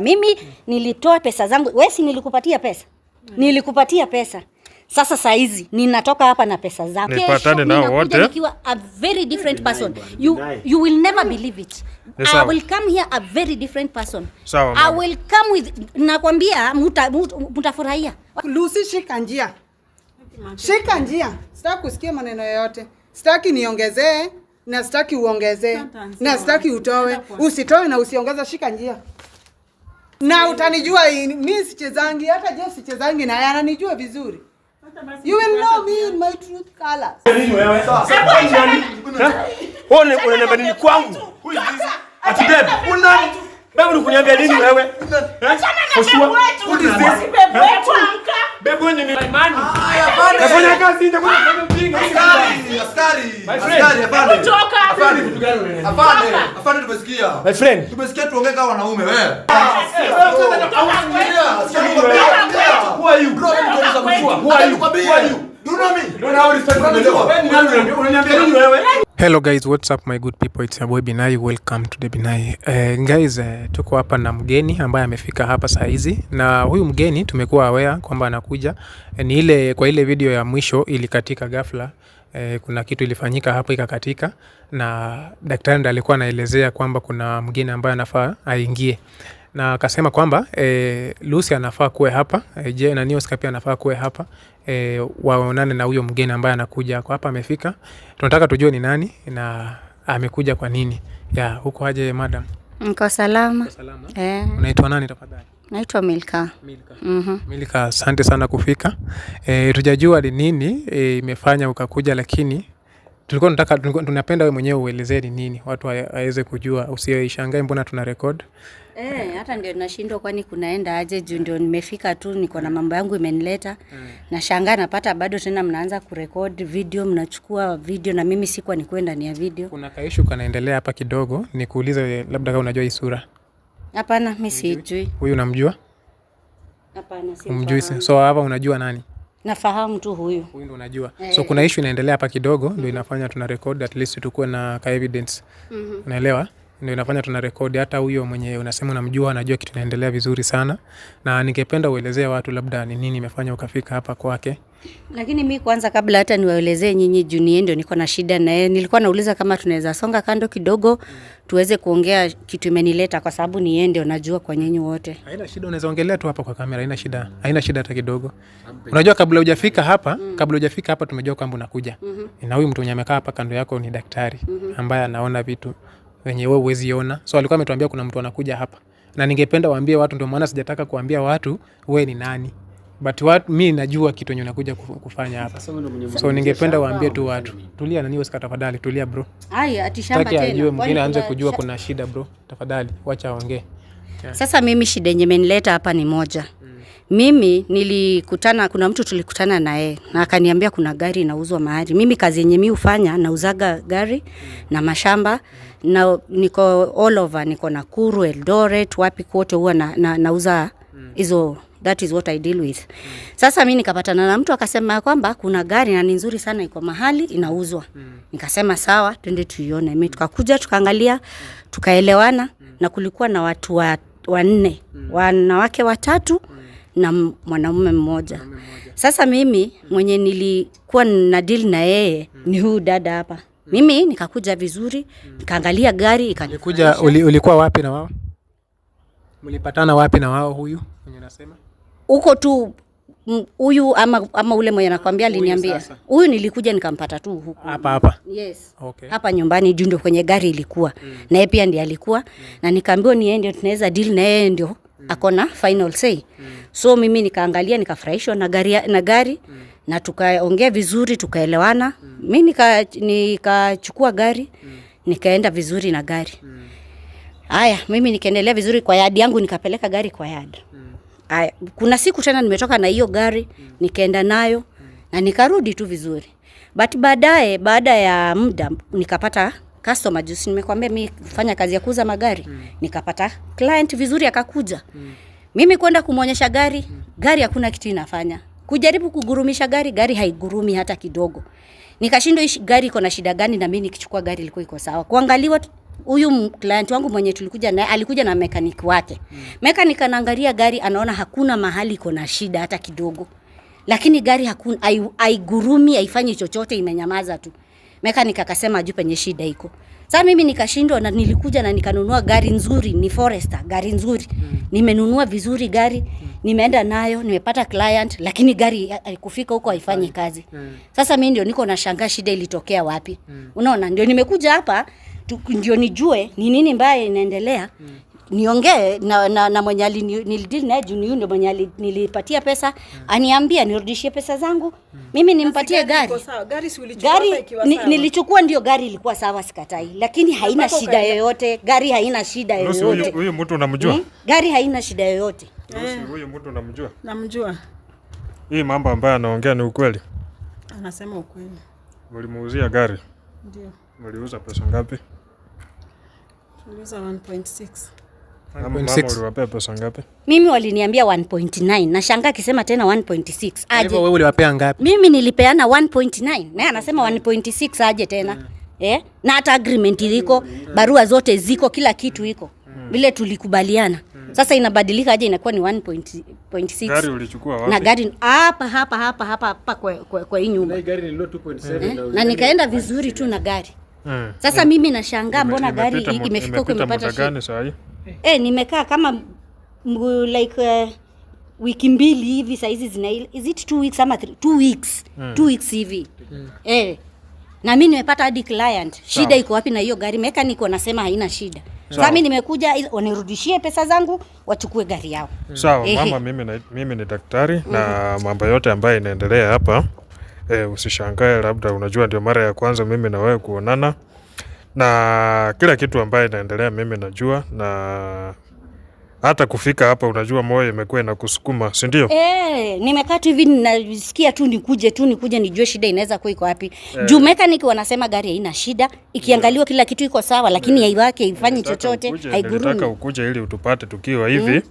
Mimi nilitoa pesa zangu. Wewe si nilikupatia pesa? Nilikupatia pesa. Sasa saa hizi ninatoka hapa na pesa zangu. Nipatane nao wote. Nikiwa a very different person. You will never believe it. I will come here a very different person. I will come with, nakwambia mtafurahia. Lucy, shika njia. Shika njia. Sitaki kusikia maneno yoyote. Sitaki niongezee na sitaki uongezee. Na sitaki utoe. Usitoe na usiongeze, shika njia. Na utanijua mimi sichezangi, hata je sichezangi na ananijua vizuri. You will know me in my truth colors. Nini wewe? Sasa nani? Wewe unaniambia nini kwangu? Ati bebe, unani? Bebe unaniambia nini wewe? Bebe nini? Nafanya kazi ndio kufanya mjinga. Askari, afande. Afande tumesikia. My friend, tumesikia tuongee kama wanaume wewe. Who are you? Bro, who are you? Do you know me? Don't have respect for the law. Hello guys, what's up my good people? It's your boy Binai. Welcome to the Binai. Guys, tuko hapa na mgeni ambaye amefika hapa saa hizi, na huyu mgeni tumekuwa aware kwamba anakuja. Ni ile kwa ile video ya mwisho ilikatika ghafla. Kuna kitu ilifanyika hapa ikakatika, na daktari ndiye alikuwa anaelezea kwamba kuna mgeni ambaye anafaa aingie, na akasema kwamba Lucy anafaa kuwe hapa, je na Oscar pia anafaa kuwe hapa, waonane na huyo mgeni ambaye anakuja kwa hapa. Amefika, tunataka tujue ni nani na amekuja kwa nini. Huko aje madam? Niko salama. Unaitwa nani tafadhali? Naitwa Milka. Milka, asante sana kufika. Tujajua ni nini imefanya ukakuja, lakini tunapenda wewe mwenyewe uelezee ni nini watu waweze kujua, usiishangae mbona tuna record. Hata ndio nashindwa kwani kunaenda aje, juu ndio nimefika tu, niko na mambo yangu imenileta. Nashangaa napata bado tena mnaanza kurecord video, mnachukua video na mimi sikuwa nikwenda ni ya video. Kuna kaishu kanaendelea hapa kidogo, nikuulize labda kama unajua hii sura. Hapana, mimi sijui. Huyu unamjua? Hapana, si umjui. So hapa unajua nani? Nafahamu tu huyu. Huyu ndo unajua. So kuna issue inaendelea hapa kidogo, ndio inafanya tuna record, at least tukue na evidence. Unaelewa? Ndio inafanya tuna record. Hata huyo mwenye unasema unamjua anajua kitu inaendelea vizuri sana, na ningependa uelezee watu labda ni nini imefanya ukafika hapa kwake. Lakini mimi kwanza kabla hata niwaelezee nyinyi, juu ndio niko na shida na yeye, nilikuwa nauliza kama tunaweza songa kando kidogo tuweze kuongea kitu imenileta, kwa sababu ni yeye ndio najua kwa nyinyi wote. Haina shida, unaweza ongelea tu hapa kwa kamera, haina shida. Haina shida hata kidogo. Unajua kabla hujafika hapa, tumejua kwamba unakuja. Na huyu mtu mwenye amekaa hapa kando yako ni daktari ambaye anaona vitu wenye wewe huwezi ona. So alikuwa ametuambia kuna mtu anakuja hapa, na ningependa waambie watu, ndio maana sijataka kuambia watu wewe ni nani, but mimi najua kitu yenye unakuja kufanya hapa. So ningependa waambie tu watu. Tulia na Oscar tafadhali, tulia bro. Ati shamba tena. Tajua mwingine aanze kujua kuna shida bro. Tafadhali wacha aongee. Sasa mimi shida yenye imenileta hapa ni moja. Mimi nilikutana, kuna mtu tulikutana na yeye na akaniambia kuna gari inauzwa mahali. Mimi kazi yenye mimi hufanya nauzaga gari na mashamba, na niko all over, niko Nakuru, Eldoret, wapi kote huwa nauza hizo. That is what I deal with. Sasa mimi nikapatana na mtu akasema kwamba kuna gari na ni nzuri sana iko mahali inauzwa. Nikasema sawa, twende tuione. Mimi tukakuja tukaangalia, tukaelewana, na kulikuwa na watu wanne, wanawake watatu na mwanaume mmoja. Sasa mimi mwenye nilikuwa na deal na yeye ni huyu dada hapa. Mimi nikakuja vizuri, nikaangalia gari ikanikuja. Ulikuwa wapi na wao? Mlipatana wapi na wao huyu mwenye unasema? Uko tu huyu ama ule mwenye nakwambia aliniambia. Huyu nilikuja nikampata tu huku. Hapa. Yes. Okay. Hapa nyumbani ndio kwenye gari ilikuwa. Na yeye pia ndiye alikuwa. Na nikaambiwa niende tunaweza deal na yeye ndio akona final say. So mimi nikaangalia nikafurahishwa na gari na tukaongea vizuri tukaelewana. Mimi nikachukua gari nikaenda vizuri na gari. Haya, mimi nikaendelea vizuri kwa yard yangu, nikapeleka gari kwa yard. Haya, kuna siku tena nimetoka na hiyo gari, nikaenda nayo na nikarudi tu vizuri. But baada ya muda nikapata customer, juzi nimekwambia mimi fanya kazi ya kuuza magari. Nikapata client vizuri akakuja. Mimi kwenda kumuonyesha gari hakuna kitu inafanya. Kujaribu kugurumisha gari haigurumi hata kidogo. Nikashindwa gari iko na shida gani, na mimi nikichukua gari ilikuwa iko sawa. Kuangaliwa huyu client wangu mwenye tulikuja naye alikuja na mechanic wake. Mechanic anaangalia gari anaona hakuna mahali iko na shida hata kidogo. Lakini gari hakuna haigurumi, haifanyi chochote, imenyamaza tu. Mechanic akasema juu penye shida iko. Sasa mimi nikashindwa na nilikuja na nikanunua gari nzuri, ni Forester, gari nzuri. Nimenunua vizuri gari, nimeenda nayo, nimepata client, lakini gari haikufika huko, haifanyi kazi. Sasa mimi ndio niko nashangaa shida ilitokea wapi. Unaona, ndio nimekuja hapa ndio nijue ni nini mbaya inaendelea. Niongee na mwenye nilideal naye juu ndio mwenye nilipatia pesa, aniambia nirudishie pesa zangu. Mimi nimpatie gari. Gari nilichukua, ndio gari ilikuwa sawa, sikatai, lakini haina shida yoyote. Gari haina shida yoyote. Huyu mtu unamjua? Gari haina shida yoyote. Huyu mtu unamjua? Namjua. Hii mambo ambayo anaongea ni ukweli? Anasema ukweli. Mlimuuzia gari? Ndio. Mliuza pesa ngapi? Tuliuza 1.6. Mama uliwapea pesa ngapi? Mimi waliniambia 1.9. Nashangaa akisema tena 1.6. Aje. Wewe uliwapea ngapi? Mimi nilipeana 1.9. Naye anasema 1.6 aje tena. Na hata agreement iliko, barua zote ziko, kila kitu iko. Vile tulikubaliana. Sasa inabadilika aje inakuwa ni 1.6. Gari ulichukua wapi? Na gari hapa kwa hii nyumba. Na gari ni 2.7 na nikaenda vizuri tu na gari. Sasa mimi nashangaa mbona gari imefika huko imepata shida gani saa hii? Nimekaa kama like wiki mbili hivi saa hizi is it 2 weeks ama 2 weeks? 2 weeks hivi. Na mimi nimepata hadi client. Shida iko wapi na hiyo gari? Mechanic anasema haina shida. Sasa mimi nimekuja wanirudishie pesa zangu, wachukue gari yao. Sawa, mama, mimi ni daktari na mambo yote ambayo inaendelea hapa usishangae, labda unajua ndio mara ya kwanza mimi na wewe kuonana. Na kila kitu ambayo inaendelea mimi najua, na hata kufika hapa unajua moyo imekuwa inakusukuma, si ndio? Nimekaa tu hivi nasikia tu nikuje nijue shida inaweza kuwa iko wapi. Juu mechanic wanasema gari haina shida, ikiangaliwa kila kitu iko sawa, lakini haiwake haifanyi chochote, haigurumi. Nataka ukuje ili utupate tukiwa hivi.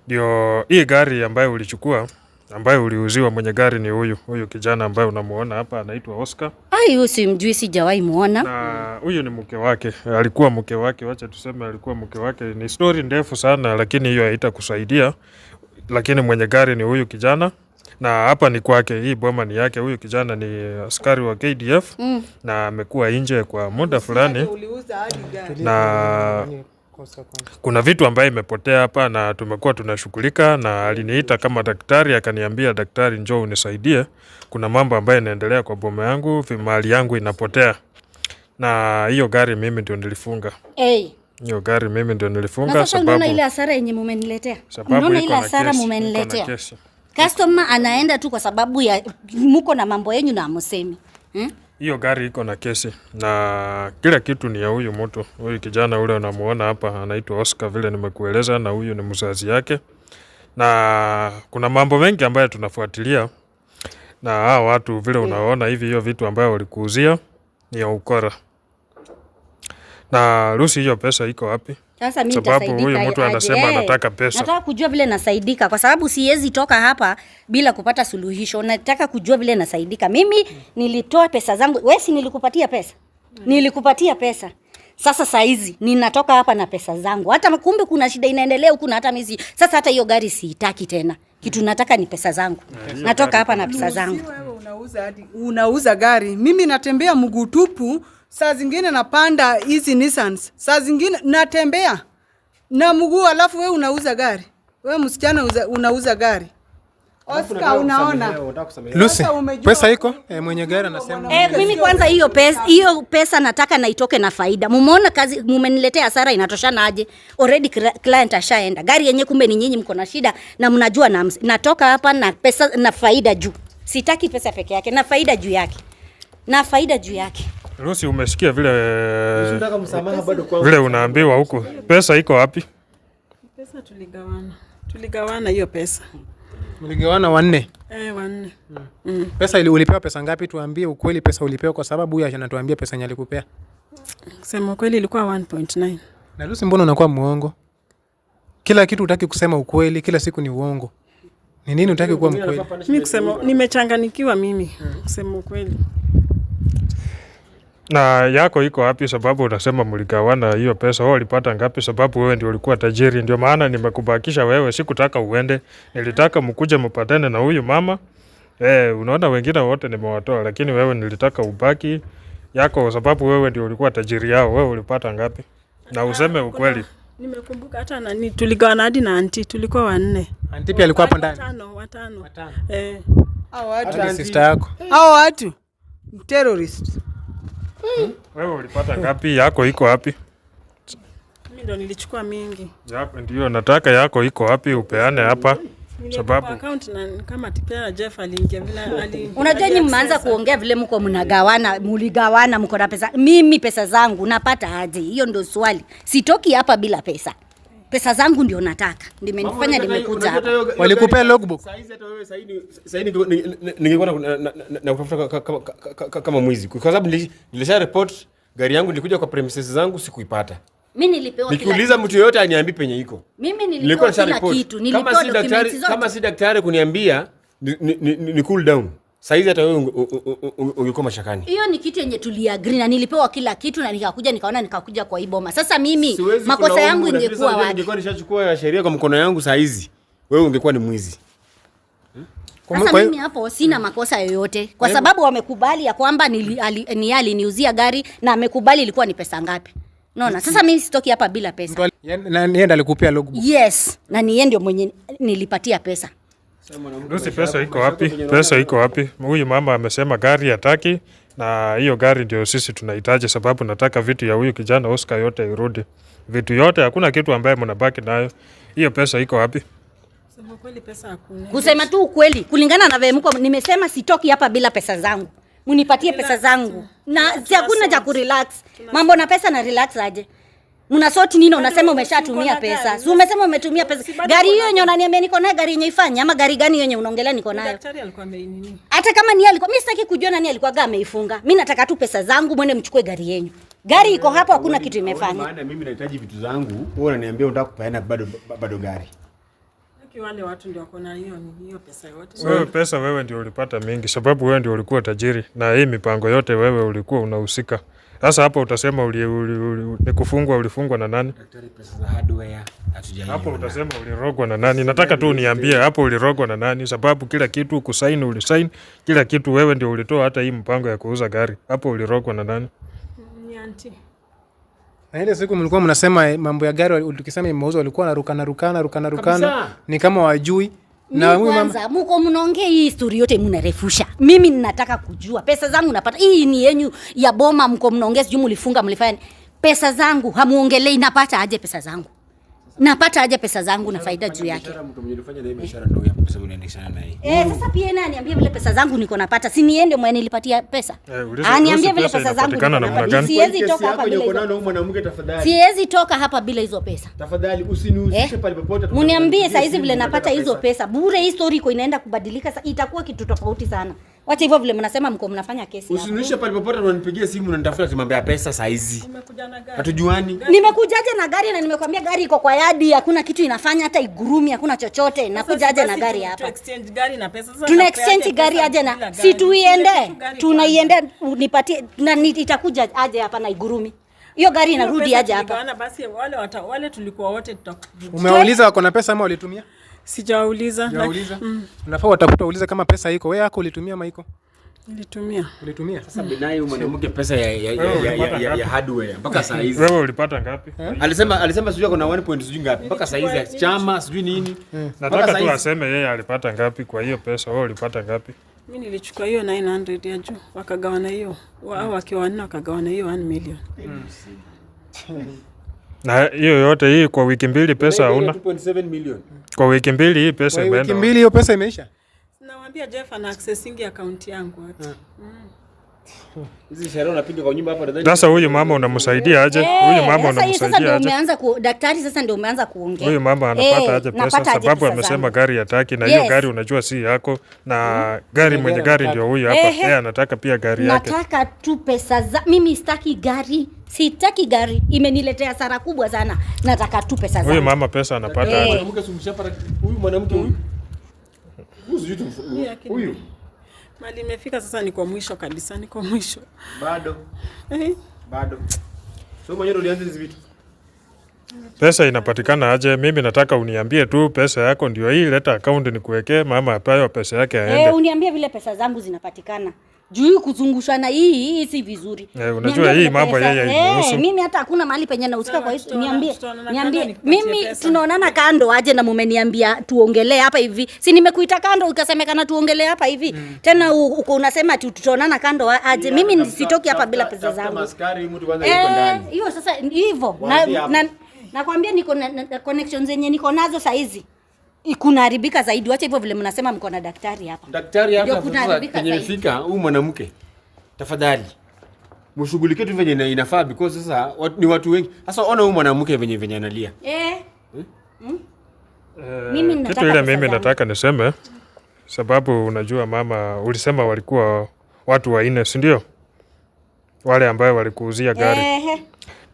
Ndio hii gari ambayo ulichukua, ambayo uliuziwa, mwenye gari ni huyu kijana ambaye unamuona hapa, anaitwa Oscar. Huyu simjui, sijawahi muona. Na huyu ni mke wake, alikuwa mke wake, wacha tuseme alikuwa mke wake. Ni story ndefu sana, lakini hiyo haitakusaidia. Lakini mwenye gari ni huyu kijana, na hapa ni kwake, hii boma ni yake. Huyu kijana ni askari wa KDF na amekuwa nje kwa muda fulani, na kuna vitu ambaye imepotea hapa na tumekuwa tunashughulika, na aliniita kama daktari, akaniambia daktari, njoo unisaidie, kuna mambo ambayo inaendelea kwa boma yangu, mali yangu inapotea. Na hiyo gari mimi ndio nilifunga. Hiyo gari mimi ndio nilifunga. Na sasa unaona ile hasara yenye mumeniletea. Unaona ile hasara mumeniletea. Customer anaenda tu kwa sababu ya mko na mambo yenu na amsemi. Hiyo gari iko na kesi na kila kitu ni ya huyu mtu. Huyu kijana ule unamuona hapa anaitwa Oscar vile nimekueleza, na huyu ni mzazi yake. Na kuna mambo mengi ambayo tunafuatilia, na hao watu vile unaona hivi, hiyo vitu ambayo walikuuzia ni ya ukora. Na Lucy, hiyo pesa iko wapi? Sasa mimi sababu huyu mtu anasema anataka pesa. Nataka kujua vile nasaidika kwa sababu siwezi toka hapa bila kupata suluhisho. Nataka kujua vile nasaidika. Mimi nilitoa pesa zangu. Wewe si nilikupatia pesa? Nilikupatia pesa. Sasa saa hizi ninatoka hapa na pesa zangu. Hata kumbe kuna shida inaendelea huku, na hata mimi sasa hata hiyo gari siitaki tena. Kitu nataka ni pesa zangu. Natoka hapa na pesa zangu. Wewe unauza gari. Mimi natembea mguu tupu. Saa zingine napanda hizi Nissans. Saa zingine natembea na mguu, alafu wewe unauza gari. Wewe msichana unauza gari. Oscar, unaona? Lucy, pesa iko? Mwenye gari anasema. Mimi kwanza hiyo pesa nataka na itoke na faida. Mumeona kazi mumeniletea hasara inatoshana aje? Already client ashaenda. Gari yenyewe kumbe ni nyinyi mko na shida na mnajua natoka hapa na pesa na faida juu. Sitaki pesa peke yake, na faida juu yake. Na faida juu yake. Lucy, umesikia vile unaambiwa huko. Pesa iko wapi? Pesa tuligawana hiyo pesa. Mligawana 4? 4. Pesa ulipewa pesa ngapi? Tuambie ukweli, pesa ulipewa, kwa sababu huyu anatuambia pesa nyali alikupea. Sema ukweli ilikuwa 1.9. Na Lucy, mbona unakuwa muongo? Kila kitu utaki kusema ukweli, kila siku ni uongo. Ni nini utaki kuwa mkweli? Mimi kusema nimechanganikiwa mimi. Kusema ukweli. Na yako iko wapi? Sababu unasema mligawana hiyo pesa, wewe ulipata ngapi? Sababu wewe ndio ulikuwa tajiri. Ndio maana nimekubakisha wewe, sikutaka uende, nilitaka mkuje mpatane na huyu mama. Unaona wengine wote nimewatoa, lakini wewe nilitaka ubaki yako, sababu wewe ndio ulikuwa tajiri yao. Wewe ulipata ngapi? Na useme ukweli. Nimekumbuka hata nani tuligawana hadi na anti, tulikuwa 4. Anti pia alikuwa hapo ndani. 5. Hao watu Hata sister yako. hao watu terrorist. Wewe ulipata ngapi? Yako iko wapi? Mimi ndo nilichukua mingi. Yako ndio nataka, yako iko wapi? Upeane hapa. Sababu account na kama tipea Jeff aliingia vile Unajua nyinyi mmeanza kuongea vile mko mnagawana, muligawana mko na pesa. Mimi pesa zangu napata aje? Hiyo ndio swali. Sitoki hapa bila pesa. Pesa zangu ndio nataka. Nimenifanya nimekuja hapa. Walikupea logbook. Hata wewe sasa ningekuwa na kutafuta kama mwizi. Kwa sababu nilisha report gari yangu ilikuja kwa premises zangu sikuipata. Mimi nilipewa kila nikiuliza mtu yoyote aniambie penye iko. Mimi nilipewa kila kitu. Nilipewa documents zote. Kama si daktari kuniambia ni cool down. Saizi hata wewe ungekuwa mashakani. Hiyo ni kitu yenye tuliagree na nilipewa kila kitu na nikakuja kwa hii boma. Sasa mimi makosa yangu ingekuwa wapi? Ningekuwa nishachukua sheria kwa mkono yangu saizi. Wewe ungekuwa ni mwizi. Sasa mimi hapo sina makosa yoyote kwa sababu wamekubali ya kwamba ni aliniuzia gari na amekubali ilikuwa ni pesa ngapi. Unaona? Sasa mimi sitoki hapa bila pesa. Na nienda alikupea logbook. Yes, na ni yeye ndio mwenye nilipatia pesa. Lucy, pesa iko wapi? Pesa iko wapi? Huyu mama amesema gari hataki, na hiyo gari ndio sisi tunahitaji, sababu nataka vitu ya huyu kijana Oscar yote irudi. Vitu yote, hakuna kitu ambaye mnabaki nayo. Hiyo pesa iko wapi? Sema kweli pesa hakuna. Kusema tu ukweli, kulingana na vile mko nimesema sitoki hapa bila pesa zangu. Munipatie pesa zangu. Na si hakuna cha kurelax. Mambo na pesa na relax aje. Mnasoti nini? Unasema umeshatumia pesa. Si umesema umetumia pesa. Gari hiyo yenye unaniambia niko nayo, gari yenye ifanye ama gari gani yenye unaongelea niko nayo? Daktari alikuwa nini? Hata kama ni alikuwa, mimi sitaki kujua nani alikuwa ameifunga. Mimi nataka tu pesa zangu, mwende mchukue gari yenu. Gari iko hapo, hakuna kitu imefanya. Maana mimi nahitaji vitu zangu, wewe unaniambia unataka kupeana bado gari. Wale watu ndio wako na hiyo pesa yote. Wewe pesa wewe ndio ulipata mingi, sababu wewe ndio ulikuwa tajiri na hii mipango yote wewe ulikuwa unahusika. Sasa hapo utasema nikufungwa, ulifungwa na nani? Daktari, pesa za hardware hatujaiona. Hapo utasema ulirogwa na nani? Nataka tu uniambie hapo ulirogwa na nani, sababu kila kitu kusaini ulisaini, kila kitu wewe ndio ulitoa, hata hii mpango ya kuuza gari. Hapo ulirogwa na nani? Ni anti. Na ile siku mlikuwa mnasema mambo ya gari ukisema imeuzwa walikuwa wanarukana ni kama wajui. Na kwanza mko mnaongea hii story yote mnarefusha. Mimi ninataka kujua pesa zangu napata. Hii ni yenyu ya boma, mko mnaongea sijui mlifunga mlifanya. Pesa zangu hamuongelei, napata aje pesa zangu? Napata aje pesa zangu na faida juu yake? Mtu mwenye alifanya na biashara ndio hapo pesa unaendeshana naye. Sasa pia yeye ananiambia vile pesa zangu niko napata. Si niende mwenye nilipatia pesa. Aniambia vile pesa zangu niko napata. Siwezi toka hapa bila hizo. Mwanamke tafadhali. Siwezi toka hapa bila hizo pesa. Tafadhali usinihusishe pale popote. Mniambie saa hizi vile napata hizo pesa. Bure hii story iko inaenda kubadilika, itakuwa kitu tofauti sana. Wacha hivyo vile mnasema mko mnafanya kesi. Usinihusishe pale popote, unanipigia simu na nitafuta kimambia pesa saa hizi. Umekuja na gari. Hatujuani. Nimekujaje na gari na nimekwambia gari iko kwa yadi, hakuna kitu inafanya, hata igurumi, hakuna chochote. Nakujaje na gari hapa? Exchange gari na pesa. Sasa tuna exchange gari aje na si tuiende. Tunaiende unipatie na itakuja aje hapa na igurumi. Hiyo gari inarudi aje hapa? Basi wale tulikuwa wote tutakujua. Umeuliza wako na pesa ama walitumia? Sijauliza. Unafaa utafuta uulize kama pesa iko. Wewe yako ulitumia ama iko? Nilitumia. Sasa Binai mwanamke pesa ya hardware mpaka saa hizi. Wewe ulipata ngapi? Alisema sijui kuna 1 sijui ngapi mpaka saa hizi chama sijui nini. Nataka tu aseme yeye alipata ngapi kwa hiyo pesa. Wewe ulipata ngapi? Mimi nilichukua hiyo 900 ya juu, wakagawana hiyo. Wao wakiwa wanne wakagawana hiyo 1 million. Na hiyo yote hii kwa wiki mbili pesa hauna? 2.7 million. Kwa wiki mbili hii pesa imeenda. Wiki mbili hiyo pesa imeisha? Nawaambia Jeff ana accessing account yangu hata. Hizi sherehe unapiga kwa nyumba hapa nadhani. Sasa huyu mama unamsaidia aje? Huyu mama unamsaidia aje? Umeanza daktari sasa ndio umeanza kuongea. Huyu mama anapata aje pesa sababu amesema gari hataki na hiyo gari unajua si yako na gari mwenye gari ndio huyu hapa. Yeye anataka pia gari yake. Nataka tu pesa za mimi sitaki gari. Sitaki gari. Imeniletea hasara kubwa sana. Nataka tu pesa zangu. Huyu mama pesa anapata aje? Mwanamke sumshapa huyu mwanamke huyu. Huyu. Mali imefika sasa, niko mwisho kabisa, niko mwisho. Bado. Bado. So mwenyewe ulianza hizi vitu. Pesa inapatikana aje? Mimi nataka uniambie tu pesa yako ndio hii, leta account nikuwekee, mama apayo pesa yake aende. Uniambie vile pesa zangu zinapatikana. Juu kuzungushana hii si vizuri. Unajua hii mambo yeye haihusu. Mimi hata hakuna mahali penye nahusika kwa hiyo niambie. Mimi tunaonana kando aje na mumeniambia tuongelee hapa hivi. Si nimekuita kando ukasemekana tuongelee hapa hivi. Tena uko unasema tutaonana kando aje. Mimi nisitoki hapa bila pesa zangu. Maskari mtu kwanza yuko ndani. Hiyo sasa hivyo. Nakwambia niko na connections zenye niko nazo saa hizi. Kunaharibika zaidi. Wacha hivyo vile mnasema mko na daktari hapa. Daktari hapa sasa kwenye fika huyu mwanamke. Tafadhali. Mshughulikie tu venye inafaa because sasa ni watu wengi. Sasa ona huyu mwanamke venye analia. Mimi nataka niseme sababu unajua mama ulisema walikuwa watu 4, si ndio? Wale ambao walikuuzia gari.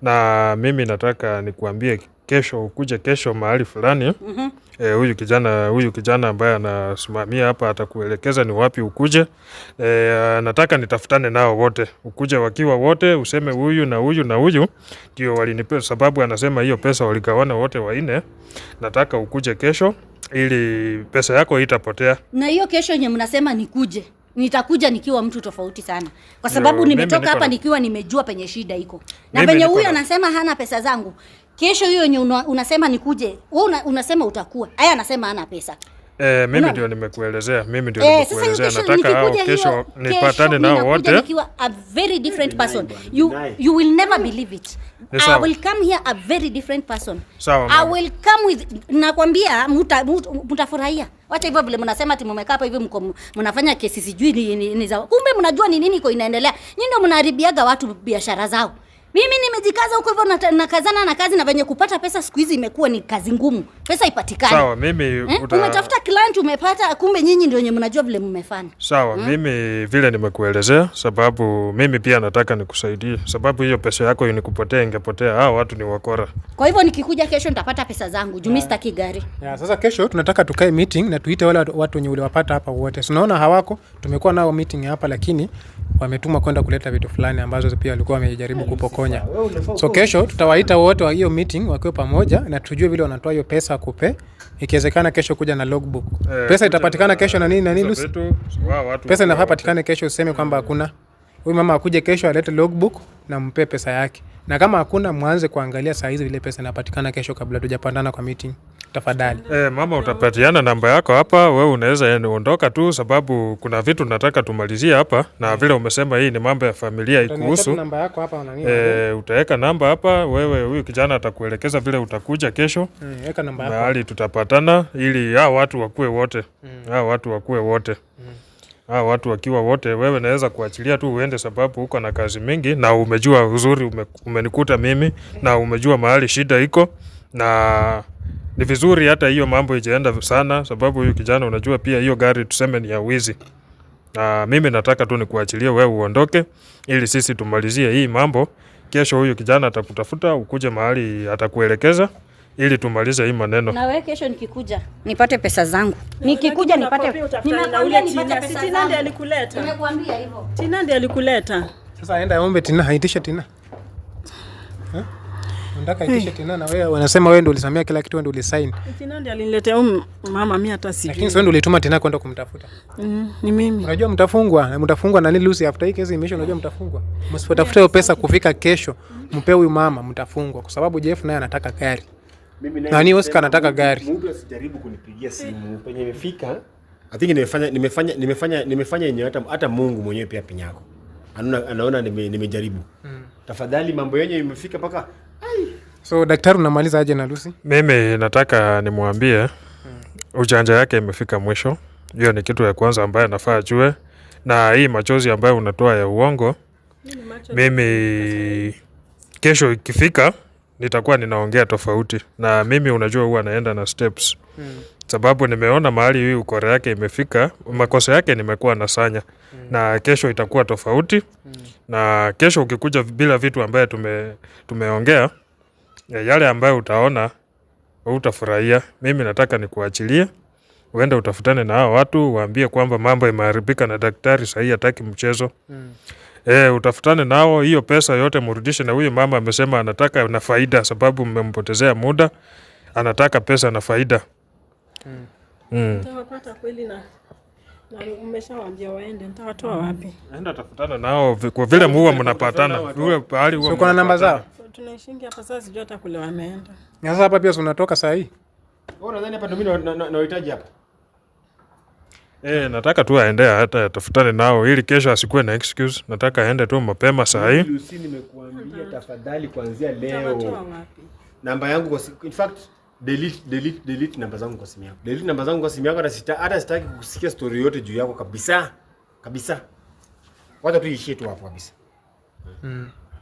Na mimi nataka nikuambie kesho ukuje kesho mahali fulani. Huyu kijana ambaye anasimamia hapa atakuelekeza ni wapi ukuje. Nataka nitafutane nao wote. Ukuje wakiwa wote, useme huyu na huyu na huyu ndio walinipea, sababu anasema hiyo pesa waligawana wote 4. Nataka ukuje kesho ili pesa yako itapotea. Na hiyo kesho yenye mnasema nikuje, nitakuja nikiwa mtu tofauti sana. Kwa sababu nimetoka hapa nikiwa nimejua penye shida iko. Na penye huyu anasema hana pesa zangu. Kesho hiyo yenye unasema nikuje, wewe unasema utakuwa. Haya anasema hana pesa. Mimi ndio nimekuelezea. Nataka hao kesho nipatane nao wote. Nikiwa a very different person. You will never believe it. I will come here a very different person. I will come with, nakwambia mtafurahia. Wacha hivyo vile mnasema ati mmekaa hapa hivi mnafanya kesi sijui ni za. Kumbe mnajua ni nini iko inaendelea. Nyinyi ndio mnaharibiaga watu biashara zao. Mimi nimejikaza huko hivyo nakazana na kazi na venye kupata pesa siku hizi imekuwa ni kazi ngumu. Pesa ipatikane. Sawa, mimi umetafuta client umepata, kumbe nyinyi ndio wenye mnajua vile mmefanya. Sawa, mimi vile nimekuelezea sababu mimi pia nataka nikusaidie. Sababu hiyo pesa yako inikupotea ingepotea. Hao watu ni wakora. Kwa hivyo nikikuja kesho nitapata pesa zangu. Juu mimi sitaki gari. Sasa kesho tunataka tukae meeting na tuite wale watu wenye uliwapata hapa wote. Unaona hawako, tumekuwa nao meeting hapa lakini wametuma kwenda kuleta vitu fulani ambazo pia walikuwa wamejaribu kupokonya. So kesho tutawaita wote wa hiyo meeting wakiwa pamoja na tujue vile wanatoa hiyo pesa kupe. Ikiwezekana kesho kuja na logbook. Pesa itapatikana kesho na nini Lucy? Pesa inapatikana kesho, useme kwamba hakuna. Huyu mama akuje kesho alete logbook na mpe pesa yake. Na kama hakuna mwanze kuangalia saa hizi vile pesa inapatikana kesho kabla tujapandana kwa meeting. Tafadhali. Mama utapatiana namba yako hapa, wewe unaweza ondoka tu sababu kuna vitu nataka tumalizie hapa na vile umesema hii ni mambo ya familia ikuhusu. Namba yako hapa na nini? Utaweka namba hapa, wewe huyu kijana atakuelekeza vile utakuja kesho. Weka namba yako. Mahali tutapatana ili hao watu wakue wote. Hao watu wakue wote. Watu wakiwa wote, wewe naweza kuachilia tu uende sababu uko na kazi mingi na umejua uzuri umenikuta mimi na umejua mahali shida iko na ni vizuri hata hiyo mambo ijaenda sana sababu huyu kijana unajua pia hiyo gari tuseme ni ya wizi. Na mimi nataka tu nikuachilie wewe uondoke ili sisi tumalizie hii mambo. Kesho huyu kijana atakutafuta ukuje mahali atakuelekeza ili tumalize hii maneno. Na wewe kesho nikikuja nipate pesa zangu. Nikikuja nipate. Nimekuambia nipate pesa zangu. Tina ndiye alikuleta. Nimekuambia hivyo. Tina ndiye alikuleta. Sasa aenda aombe Tina, haitisha Tina. Unataka itishe Tina na wewe wanasema wewe ndio ulisamia kila kitu, wewe ndio ulisign. Tina ndiye aliniletea mama, mimi hata sijui. Lakini wewe ndio ulituma Tina kwenda kumtafuta. Ni mimi. Unajua mtafungwa na nini Lucy, after hii kesi imeisha unajua mtafungwa. Msipotafuta hiyo pesa kufika kesho, mpe huyu mama mtafungwa kwa sababu Jeff naye anataka gari. Na ni Oscar anataka gari. Mtu asijaribu kunipigia simu penye imefika. I think nimefanya yenye hata Mungu mwenyewe pia pinyako. Anaona nimejaribu. Tafadhali mambo yenye imefika paka. So daktari unamaliza aje na Lucy? Mimi nataka nimwambie ujanja yake imefika mwisho. Hiyo ni kitu ya kwanza ambayo nafaa ajue. Na hii machozi ambayo unatoa ya uongo, mimi kesho ikifika nitakuwa ninaongea tofauti. Na mimi unajua huwa naenda na steps. Sababu nimeona mahali hii ukora yake imefika, makosa yake nimekuwa nasanya. Na kesho itakuwa tofauti. Na kesho ukikuja bila vitu ambaye tumeongea, yale ambayo utaona utafurahia. Mimi nataka nikuachilie uende utafutane na hao watu, waambie kwamba mambo imeharibika na daktari sahii hataki mchezo. Utafutane nao, hiyo pesa yote murudishe, na huyo mama amesema anataka na faida, sababu mmempotezea muda, anataka pesa na faida. Nitawapata kweli na umeshawaambia waende, nitawatoa wapi? Enda tafutana nao kwa vile muwa mnapatana. Vile pahali huwa Uko na namba zao? Tunaishingi hapa sasa, sijui hata kule wameenda. Na sasa hapa pia unatoka saa hii? Wewe unadhani hapa ndio mimi nawahitaji hapa? Nataka tu aende hata atafutane nao ili kesho asikuwe na excuse. Nataka aende tu mapema saa hii. Lucy, nimekuambia tafadhali kuanzia Nitawatoa leo. wapi? Namba yangu kwa in fact delete namba zangu kwa simu yako. Delete namba zangu kwa simu yako, hata sitaki kusikia story yote juu yako kabisa. Kabisa. Wacha tu ishie tu hapo kabisa.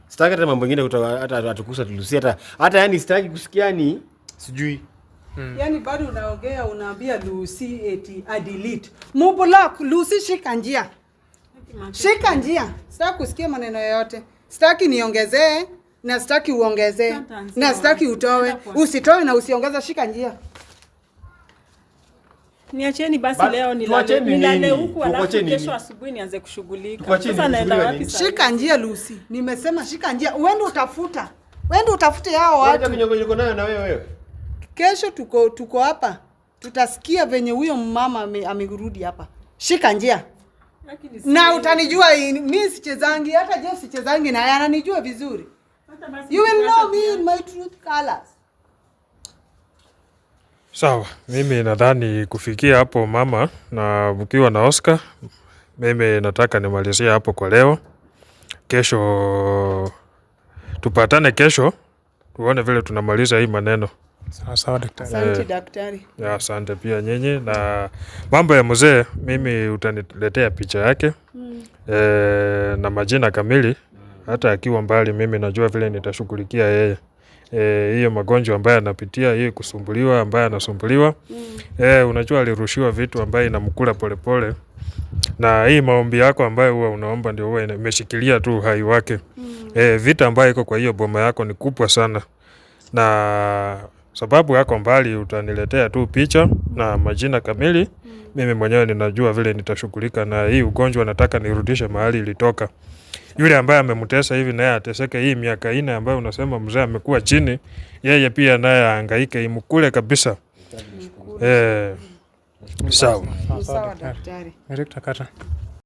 Sitaki hata mambo mengine hata atukusa Lucy, hata yani sitaki kusikia ni sijui. Yani bado unaongea unaambia Lucy eti delete. Mublock Lucy, shika njia. Shika njia. Sitaki kusikia maneno yoyote. Sitaki niongezee na sitaki uongezee na sitaki utoe. Usitoe na usiongeze, shika njia. Niacheni basi leo nilale huku, alafu kesho asubuhi nianze kushughulika. Sasa naenda wapi sasa? Shika njia Lucy. Nimesema shika njia. Uende utafuta. Uende utafute hao watu. Niko nayo na wewe. Kesho tuko hapa. Tutasikia venye huyo mama amerudi hapa. Shika njia. Na utanijua mimi sichezangi, hata je sichezangi, na ananijua vizuri. You will know me in my truth colors. Sawa, mimi nadhani kufikia hapo mama, na ukiwa na Oscar, mimi nataka nimalizie hapo kwa leo. Kesho tupatane kesho, tuone vile tunamaliza hii maneno. Sawa daktari. Asante daktari. Ya asante pia nyinyi, na mambo ya mzee mimi utaniletea picha yake na majina kamili, hata akiwa mbali mimi najua vile nitashughulikia yeye. Hiyo magonjwa ambayo anapitia, hiyo kusumbuliwa ambayo anasumbuliwa. Unajua alirushiwa vitu ambayo inamkula polepole. Na hii maombi yako ambayo huwa unaomba ndio huwa imeshikilia tu uhai wake. Vita ambayo iko kwa hiyo boma yako ni kubwa sana. Na sababu yako mbali, utaniletea tu picha na majina kamili. Mimi mwenyewe ninajua vile nitashughulika na hii ugonjwa, nataka nirudishe mahali ilitoka. Yule ambaye amemtesa hivi naye ateseke hii miaka 4 ambayo unasema mzee amekuwa chini, yeye pia naye ahangaike imkule kabisa. Sawa. Sawa daktari. Daktari kata.